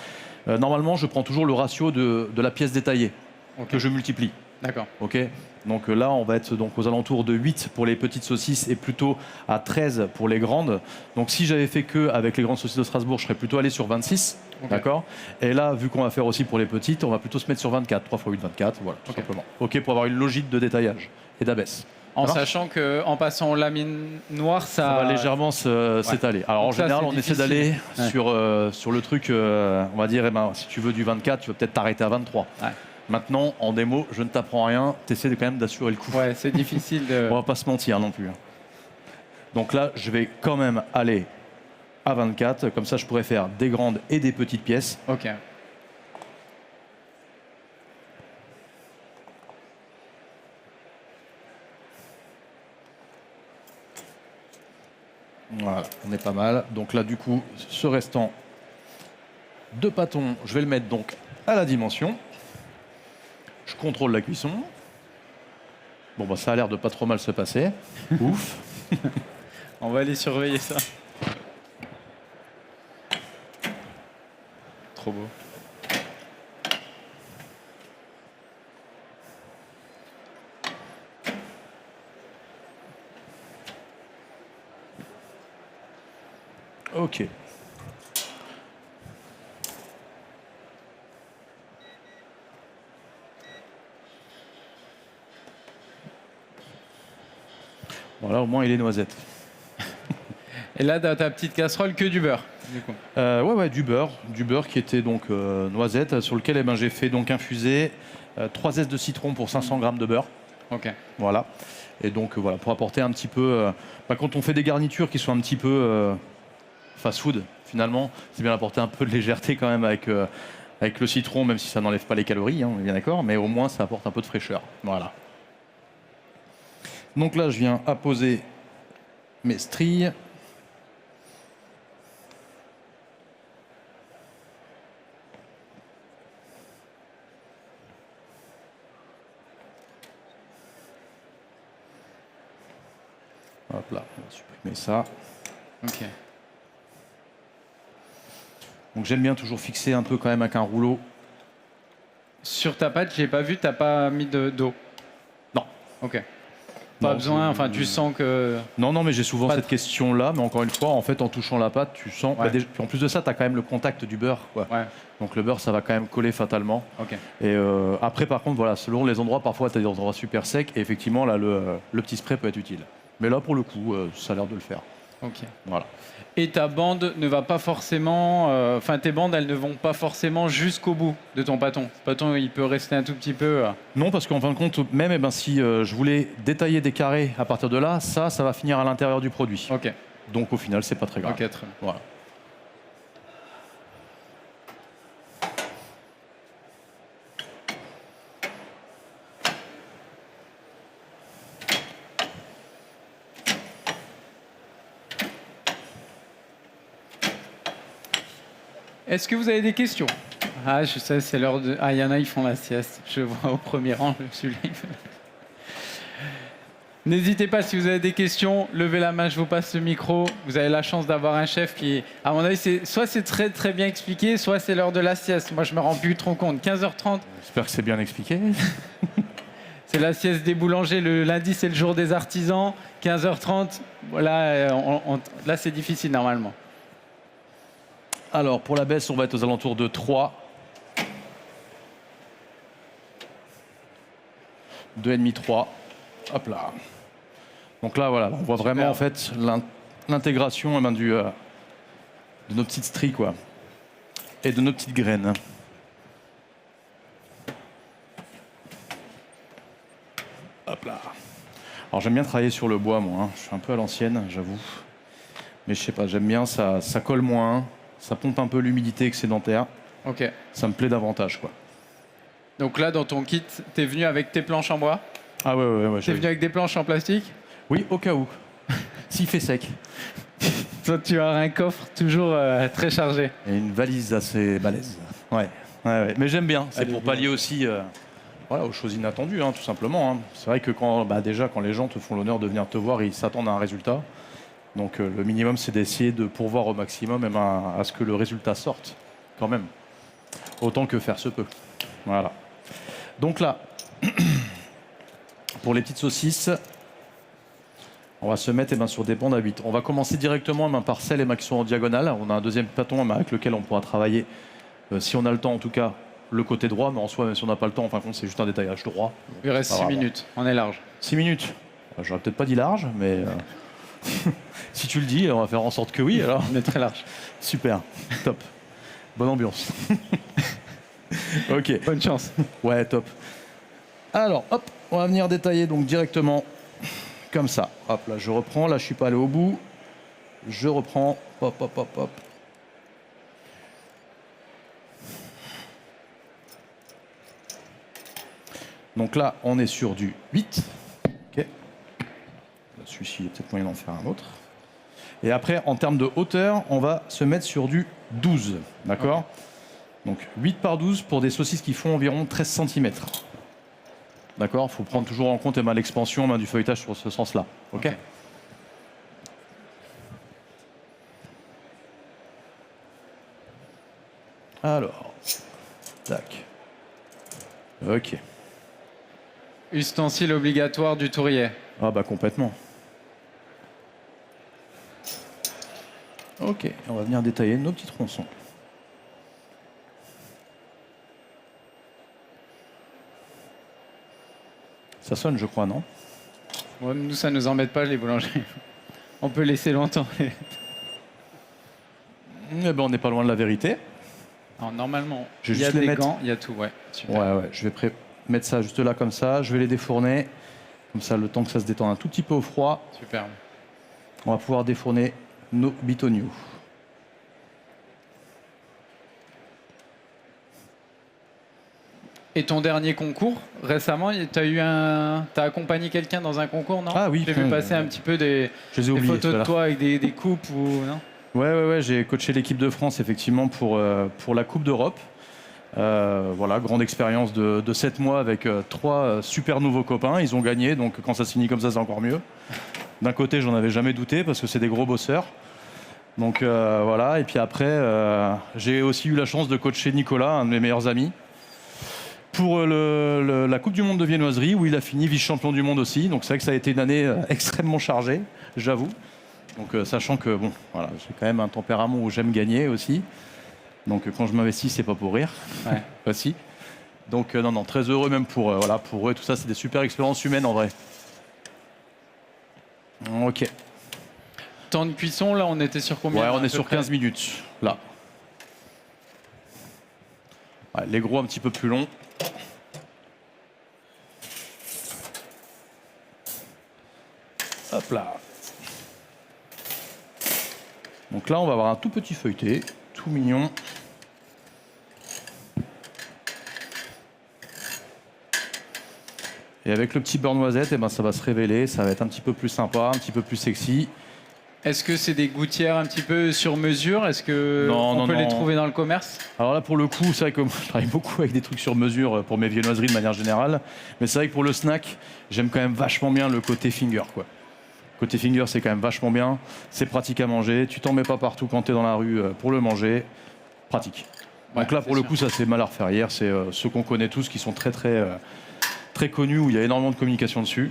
Normalement, je prends toujours le ratio de la pièce détaillée Ok. que je multiplie. D'accord. Ok. Donc là, on va être donc aux alentours de 8 pour les petites saucisses et plutôt à 13 pour les grandes. Donc si j'avais fait que avec les grandes saucisses de Strasbourg, je serais plutôt allé sur 26. Ok. D'accord. Et là, vu qu'on va faire aussi pour les petites, on va plutôt se mettre sur 24. 3 x 8, 24. Voilà, tout Ok. simplement. Ok, pour avoir une logique de détaillage et d'abaisse. En Ça marche sachant qu'en passant aux lamines noires, Ça va légèrement s'étaler. Alors Donc en ça, général, c'est on essaie difficile. d'aller Ouais. sur le truc, on va dire, si tu veux du 24, tu vas peut-être t'arrêter à 23. Ouais. Maintenant, en démo, je ne t'apprends rien, tu essaies quand même d'assurer le coup. Ouais, c'est difficile de. On va pas se mentir non plus. Donc là, je vais quand même aller à 24, comme ça je pourrais faire des grandes et des petites pièces. Ok. Voilà, on est pas mal. Donc là, du coup, ce restant de pâton, je vais le mettre donc à la dimension. Je contrôle la cuisson. Bon, bah, ça a l'air de pas trop mal se passer. Ouf. On va aller surveiller ça. Trop beau. Ok. Voilà, au moins il est noisette. Et là, dans ta petite casserole, que du beurre, du coup. Ouais, du beurre qui était donc noisette, sur lequel j'ai fait donc infuser 3 zestes de citron pour 500 grammes de beurre. Ok. Voilà. Et donc voilà, pour apporter un petit peu, quand on fait des garnitures qui sont un petit peu fast-food, finalement, c'est bien d'apporter un peu de légèreté quand même avec le citron, même si ça n'enlève pas les calories, hein, on est bien d'accord, mais au moins ça apporte un peu de fraîcheur. Voilà. Donc là, je viens apposer mes strilles. Hop là, on va supprimer ça. Ok. Donc j'aime bien toujours fixer un peu quand même avec un rouleau. Sur ta pâte, j'ai pas vu, t'as pas mis d'eau. Non. Ok. Pas Non, besoin, enfin tu sens que. Non, mais j'ai souvent Pas de- cette question-là, mais encore une fois, en fait, en touchant la pâte, tu sens. Ouais. Puis en plus de ça, tu as quand même le contact du beurre, quoi. Ouais. Donc le beurre, ça va quand même coller fatalement. Ok. Et après, par contre, voilà, selon les endroits, parfois, tu as des endroits super secs, et effectivement, là, le petit spray peut être utile. Mais là, pour le coup, ça a l'air de le faire. Ok. Voilà. Et ta bande ne va pas forcément. Enfin, tes bandes, elles ne vont pas forcément jusqu'au bout de ton pâton. Le pâton, il peut rester un tout petit peu. Non, parce qu'en fin de compte, même si je voulais détailler des carrés à partir de là, ça va finir à l'intérieur du produit. Ok. Donc au final, c'est pas très grave. Ok, très bien. Voilà. Est-ce que vous avez des questions? Ah, je sais, c'est l'heure de. Ah, il y en a, ils font la sieste. Je vois au premier rang, celui-là. N'hésitez pas, si vous avez des questions, levez la main, je vous passe le micro. Vous avez la chance d'avoir un chef qui, à mon avis, soit c'est très très bien expliqué, soit c'est l'heure de la sieste. Moi, je me rends plus trop compte. 15h30, J'espère que c'est bien expliqué. c'est la sieste des boulangers. Le lundi, c'est le jour des artisans. 15h30, voilà, là, c'est difficile normalement. Alors, pour la baisse, on va être aux alentours de 3. 2,5, 3. Hop là. Donc là, voilà, on voit vraiment en fait l'intégration de nos petites stries, quoi. Et de nos petites graines. Hop là. Alors j'aime bien travailler sur le bois, moi. Je suis un peu à l'ancienne, j'avoue. Mais je sais pas, j'aime bien, ça colle moins. Ça pompe un peu l'humidité excédentaire. Ok. Ça me plaît davantage, quoi. Donc là, dans ton kit, t'es venu avec tes planches en bois? Ah ouais. T'es venu avec des planches en plastique? Oui, au cas où. S'il fait sec. Toi, tu as un coffre toujours très chargé. Et une valise assez balèze. Ouais. Mais j'aime bien. C'est Allez, pour bien. pallier aussi aux choses inattendues, tout simplement. C'est vrai que quand les gens te font l'honneur de venir te voir, ils s'attendent à un résultat. Donc le minimum, c'est d'essayer de pourvoir au maximum à ce que le résultat sorte, quand même. Autant que faire se peut. Voilà. Donc là, pour les petites saucisses, on va se mettre sur des bandes à 8. On va commencer directement par celles qui sont en diagonale. On a un deuxième pâton avec lequel on pourra travailler, si on a le temps en tout cas, le côté droit. Mais en soi, même si on n'a pas le temps, en fin de compte, c'est juste un détaillage droit. Il reste Pas 6 vraiment. minutes. On est large. 6 minutes. J'aurais peut-être pas dit large, mais si tu le dis, on va faire en sorte que oui. Alors, On est très large. super, top. Bonne ambiance. Ok. Bonne chance. Ouais, top. Alors, hop, on va venir détailler donc directement comme ça. Hop, là, je reprends. Là, je suis pas allé au bout. Je reprends. Hop, hop, hop, hop. Donc là, on est sur du 8. Ok. Là, celui-ci, il y a peut-être moyen d'en faire un autre. Et après, en termes de hauteur, on va se mettre sur du 12. D'accord. Ok. Donc 8 par 12 pour des saucisses qui font environ 13 cm. D'accord. Il faut prendre toujours en compte l'expansion du feuilletage sur ce sens-là. Ok. Alors, tac. Ok. Ustensile obligatoire du tourier. Ah bah complètement. Ok, on va venir détailler nos petits tronçons. Ça sonne, je crois, non? Bon, nous, ça nous embête pas, les boulangeries. On peut laisser longtemps. Eh ben, on n'est pas loin de la vérité. Alors, normalement, Je vais il y a juste les des mettre. gants, il y a tout, ouais. Super. Ouais, je vais mettre ça juste là comme ça. Je vais les défourner. Comme ça, le temps que ça se détende un tout petit peu au froid, Super. on va pouvoir défourner nos bitonios. Et ton dernier concours, récemment, t'as accompagné quelqu'un dans un concours, non? Ah oui, J'ai vu passer un petit peu des Je les ai oubliés. photos de ceux-là. toi avec des coupes ou non? Ouais, j'ai coaché l'équipe de France effectivement pour la Coupe d'Europe. Voilà, grande expérience de 7 mois avec 3 super nouveaux copains. Ils ont gagné, donc quand ça se finit comme ça, c'est encore mieux. D'un côté, j'en avais jamais douté parce que c'est des gros bosseurs. Donc voilà, et puis après, j'ai aussi eu la chance de coacher Nicolas, un de mes meilleurs amis, pour la Coupe du Monde de viennoiserie où il a fini vice-champion du monde aussi. Donc c'est vrai que ça a été une année extrêmement chargée, j'avoue. Donc sachant que bon, voilà, j'ai quand même un tempérament où j'aime gagner aussi. Donc quand je m'investis, c'est pas pour rire. Ouais. Aussi. Donc non, très heureux même pour eux. Tout ça, c'est des super expériences humaines en vrai. Ok. Temps de cuisson, là, on était sur combien? Ouais, à on peu est sur près 15 minutes, là. Ouais, les gros un petit peu plus longs. Hop là. Donc là, on va avoir un tout petit feuilleté, tout mignon. Et avec le petit beurre noisette, eh ben, ça va se révéler, ça va être un petit peu plus sympa, un petit peu plus sexy. Est-ce que c'est des gouttières un petit peu sur mesure? Est-ce que Non, on peut les non. trouver dans le commerce? Alors là, pour le coup, c'est vrai que moi, je travaille beaucoup avec des trucs sur mesure pour mes viennoiseries de manière générale. Mais c'est vrai que pour le snack, j'aime quand même vachement bien le côté finger, quoi. Côté finger, c'est quand même vachement bien. C'est pratique à manger. Tu t'en mets pas partout quand tu es dans la rue pour le manger. Pratique. Ouais, Donc là, pour le c'est coup, ça c'est mal à refaire. Hier, c'est ceux qu'on connaît tous qui sont très connus, où il y a énormément de communication dessus.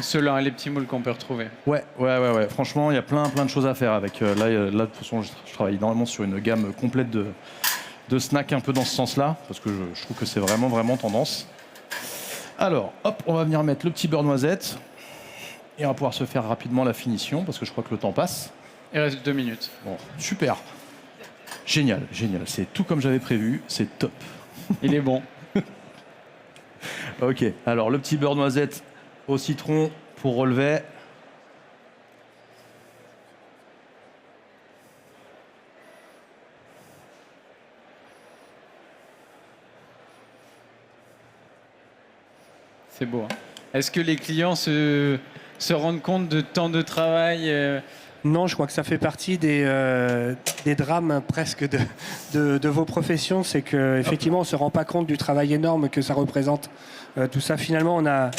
Ceux-là, les petits moules qu'on peut retrouver. Ouais. Franchement, il y a plein de choses à faire avec. Là, de toute façon, je travaille énormément sur une gamme complète de snacks un peu dans ce sens-là, parce que je trouve que c'est vraiment tendance. Alors, hop, on va venir mettre le petit beurre noisette. Et on va pouvoir se faire rapidement la finition, parce que je crois que le temps passe. Il reste 2 minutes. Bon, super. Génial. C'est tout comme j'avais prévu. C'est top. Il est bon. Ok, alors le petit beurre noisette au citron pour relever. C'est beau. Hein. Est-ce que les clients se rendent compte de temps de travail Non, je crois que ça fait partie des drames presque de vos professions. C'est qu'effectivement, on ne se rend pas compte du travail énorme que ça représente. Tout ça, finalement, on a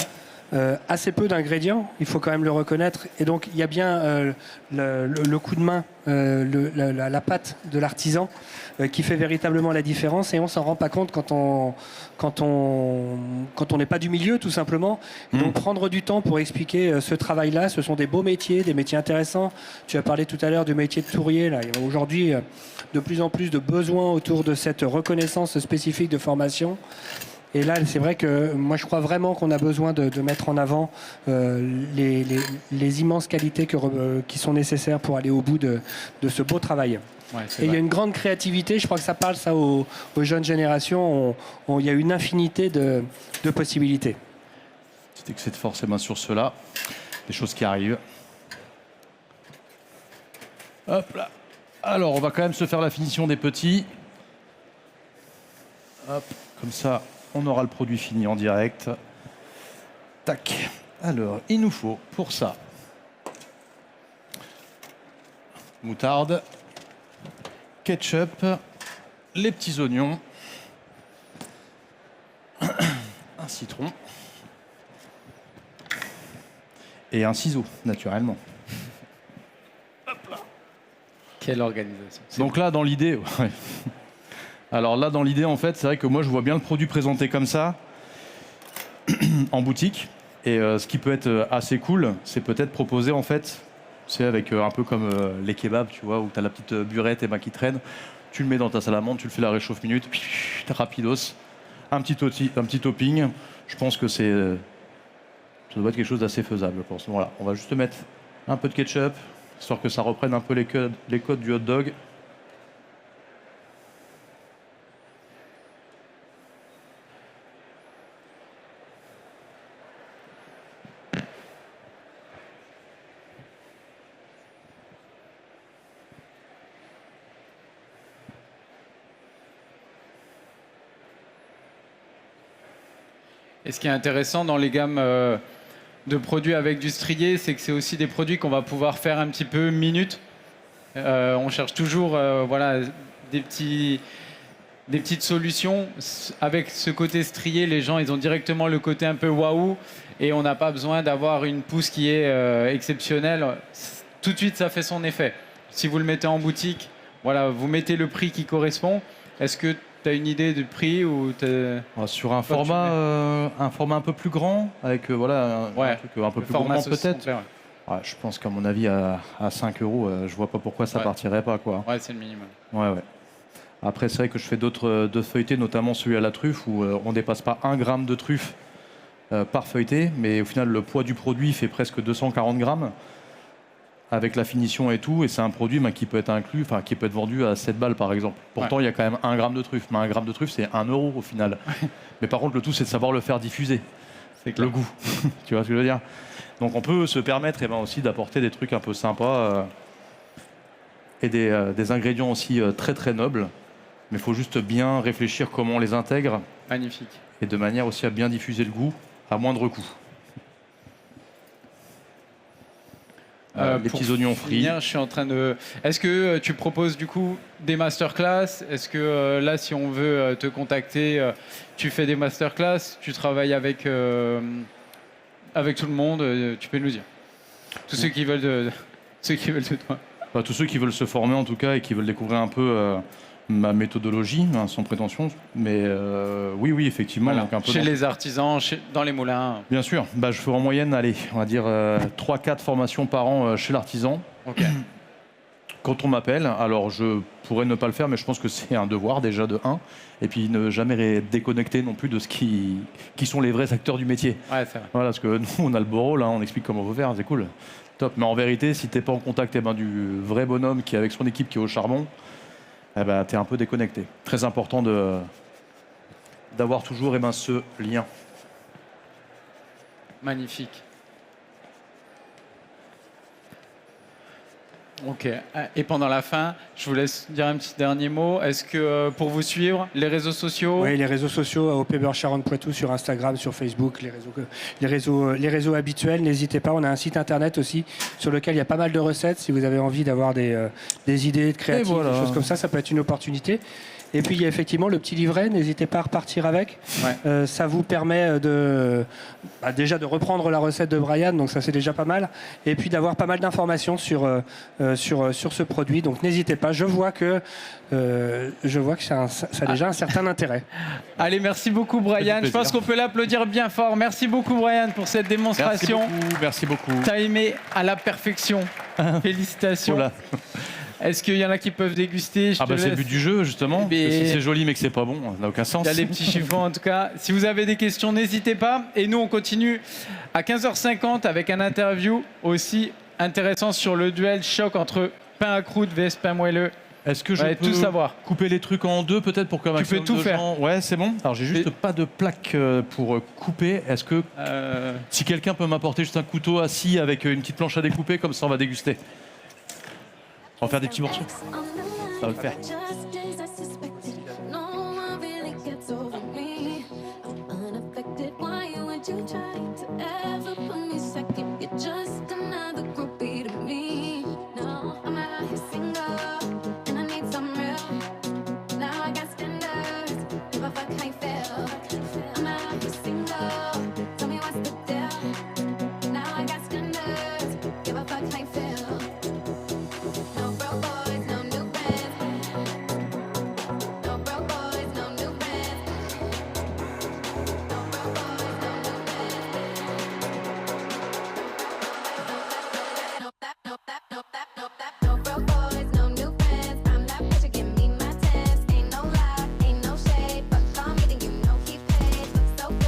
assez peu d'ingrédients, il faut quand même le reconnaître. Et donc, il y a bien le coup de main, la patte de l'artisan qui fait véritablement la différence. Et on s'en rend pas compte quand on n'est pas du milieu, tout simplement. Et donc, prendre du temps pour expliquer ce travail-là, ce sont des beaux métiers, des métiers intéressants. Tu as parlé tout à l'heure du métier de tourier. Là, il y a aujourd'hui de plus en plus de besoins autour de cette reconnaissance spécifique de formation. Et là, c'est vrai que moi, je crois vraiment qu'on a besoin de mettre en avant les immenses qualités qui sont nécessaires pour aller au bout de ce beau travail. Ouais, c'est Et il y vrai. a une grande créativité, je crois que ça parle ça aux jeunes générations. Il y a une infinité de possibilités. Petit excès de force et main sur cela. Des choses qui arrivent. Hop là. Alors, on va quand même se faire la finition des petits. Hop, comme ça, on aura le produit fini en direct. Tac. Alors, il nous faut pour ça moutarde, ketchup, les petits oignons, un citron et un ciseau, naturellement. Quelle organisation. Donc là, dans l'idée, ouais. Alors là, dans l'idée, en fait, c'est vrai que moi, je vois bien le produit présenté comme ça en boutique. Et ce qui peut être assez cool, c'est peut-être proposer, en fait, c'est avec un peu comme les kebabs, tu vois, où tu as la petite burette et ben, qui traîne. Tu le mets dans ta salamandre, tu le fais la réchauffe minute, rapidos, un petit topping. Je pense que ça doit être quelque chose d'assez faisable, je pense. Voilà, on va juste mettre un peu de ketchup, histoire que ça reprenne un peu les codes du hot dog. Et ce qui est intéressant dans les gammes de produits avec du strié, c'est que c'est aussi des produits qu'on va pouvoir faire un petit peu minute. On cherche toujours voilà, des petites solutions. Avec ce côté strié, les gens ils ont directement le côté un peu waouh et on n'a pas besoin d'avoir une pousse qui est exceptionnelle. Tout de suite, ça fait son effet. Si vous le mettez en boutique, voilà, vous mettez le prix qui correspond. Est-ce que tu as une idée du prix ou Sur un format un peu plus grand, avec voilà, un truc un peu plus gourmand peut-être. Ouais, je pense qu'à mon avis, à 5 euros, je vois pas pourquoi ça partirait pas, quoi. Ouais, c'est le minimum. Ouais. Après, c'est vrai que je fais d'autres feuilletés, notamment celui à la truffe, où on dépasse pas 1 gramme de truffe par feuilleté, mais au final, le poids du produit fait presque 240 grammes, avec la finition et tout, et c'est un produit qui peut être inclus, enfin qui peut être vendu à 7 balles, par exemple. Pourtant, il y a quand même 1 gramme de truffe, mais 1 gramme de truffe, c'est 1 euro au final. Mais par contre, le tout, c'est de savoir le faire diffuser. C'est le goût. Tu vois ce que je veux dire? Donc on peut se permettre aussi d'apporter des trucs un peu sympas et des ingrédients aussi très très nobles. Mais il faut juste bien réfléchir comment on les intègre. Magnifique. Et de manière aussi à bien diffuser le goût à moindre coût. Les petits oignons frits. Finir, je suis en train de... Est-ce que tu proposes du coup des masterclass? Est-ce que là, si on veut te contacter, tu fais des masterclass? Tu travailles avec tout le monde? Tu peux nous dire. Tous ceux qui veulent de toi. Tous ceux qui veulent se former en tout cas et qui veulent découvrir un peu ma méthodologie, sans prétention. Mais oui, effectivement. Voilà. Donc un peu chez les artisans, dans les moulins. Bien sûr. Je fais en moyenne, allez, on va dire 3-4 formations par an chez l'artisan. Ok. Quand on m'appelle, alors je pourrais ne pas le faire, mais je pense que c'est un devoir déjà de 1. Et puis ne jamais déconnecter non plus de ce qui sont les vrais acteurs du métier. Ouais, c'est vrai. Voilà, parce que nous, on a le beau rôle, on explique comment on veut faire, c'est cool. Top. Mais en vérité, si t'es pas en contact du vrai bonhomme qui est avec son équipe qui est au charbon, t'es un peu déconnecté. Très important d'avoir toujours ce lien. Magnifique. Ok. Et pendant la fin, je vous laisse dire un petit dernier mot. Est-ce que pour vous suivre, les réseaux sociaux? Oui, les réseaux sociaux, au Beurre Charente-Poitou, sur Instagram, sur Facebook, les réseaux habituels. N'hésitez pas, on a un site internet aussi sur lequel il y a pas mal de recettes. Si vous avez envie d'avoir des idées de créatifs, voilà. des choses comme ça peut être une opportunité. Et puis il y a effectivement le petit livret, n'hésitez pas à repartir avec. Ouais. Ça vous permet déjà de reprendre la recette de Brian, donc ça c'est déjà pas mal. Et puis d'avoir pas mal d'informations sur ce produit. Donc n'hésitez pas, je vois que ça a déjà un certain intérêt. Allez, merci beaucoup Brian. Je pense qu'on peut l'applaudir bien fort. Merci beaucoup Brian pour cette démonstration. Merci beaucoup. T'as aimé à la perfection. Félicitations. Voilà. Est-ce qu'il y en a qui peuvent déguster? Je Ah te bah c'est le laisse. but du jeu justement. Mais- Parce que si c'est joli mais que c'est pas bon, ça n'a aucun sens. Il y a les petits chiffons en tout cas. Si vous avez des questions, n'hésitez pas. Et nous, on continue à 15h50 avec un interview aussi intéressant sur le duel choc entre pain à croûte vs pain moelleux. Est-ce que je Ouais, peux tout savoir. couper les trucs en deux peut-être pour que maximum peux tout de faire. gens- Ouais, c'est bon. Alors j'ai juste Et- pas de plaque pour couper. Est-ce que si quelqu'un peut m'apporter juste un couteau assis avec une petite planche à découper, comme ça on va déguster. On va faire des petits morceaux. Ça va le faire.